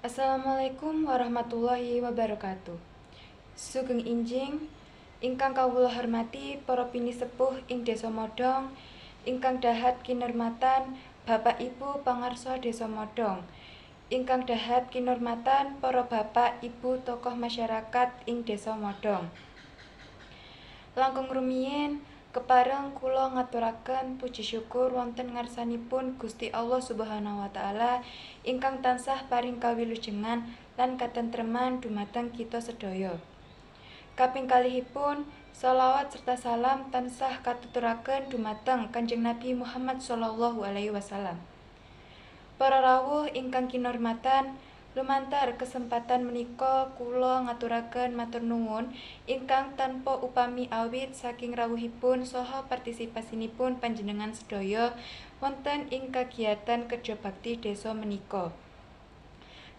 Assalamualaikum warahmatullahi wabarakatuh. Sugeng injing ingkang kawula hormati para pinisepuh ing Desa Modong, ingkang dahat kinurmatan Bapak Ibu pangarsa Desa Modong, ingkang dahat kinurmatan para bapak ibu tokoh masyarakat ing Desa Modong. Langkung rumiyin kepareng kula ngaturaken puji syukur wonten ngarsanipun Gusti Allah Subhanahu wa taala ingkang tansah paring kawilujengan lan katentreman dumateng kita sedaya. Kaping kalihipun shalawat serta salam tansah katuturaken dumateng Kanjeng Nabi Muhammad sallallahu alaihi wasallam. Para rawuh ingkang kinurmatan, lumantar kesempatan menika kula ngaturaken matur nuwun ingkang tanpa upami awit saking rawuhipun saha partisipasinipun panjenengan sedaya wonten ing kagiatan kerja bakti desa menika.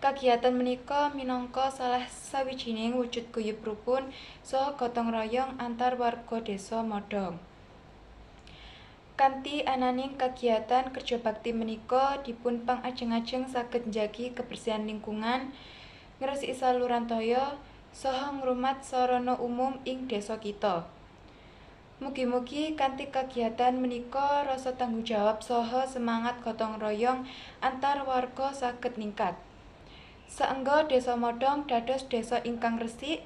Kagiatan menika minangka salah sawijining wujud guyub rukun saha gotong royong antar warga Desa Modong. Kanthi ananing kagiatan kerja bakti menika dipun pangajeng-ajeng saged njagi kebersihan lingkungan, ngresiki saluran toya, saha ngrumat sarana umum ing desa kita. Mugi-mugi kanthi kagiatan menika rasa tanggung jawab saha semangat gotong royong antar warga saged ningkat. Saengga Desa Modong dados desa ingkang resik,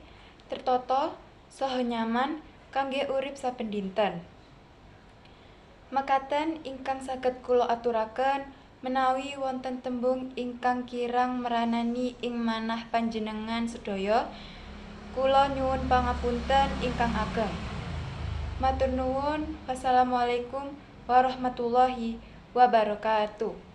tertata, saha nyaman kangge urip saben dinten. Mekaten ingkang saged kula aturaken menawi wonten tembung ingkang kirang meranani ing manah panjenengan sedaya, kula nyuwun pangapunten ingkang ageng. Matur nuwun. Wassalamualaikum warahmatullahi wabarakatuh.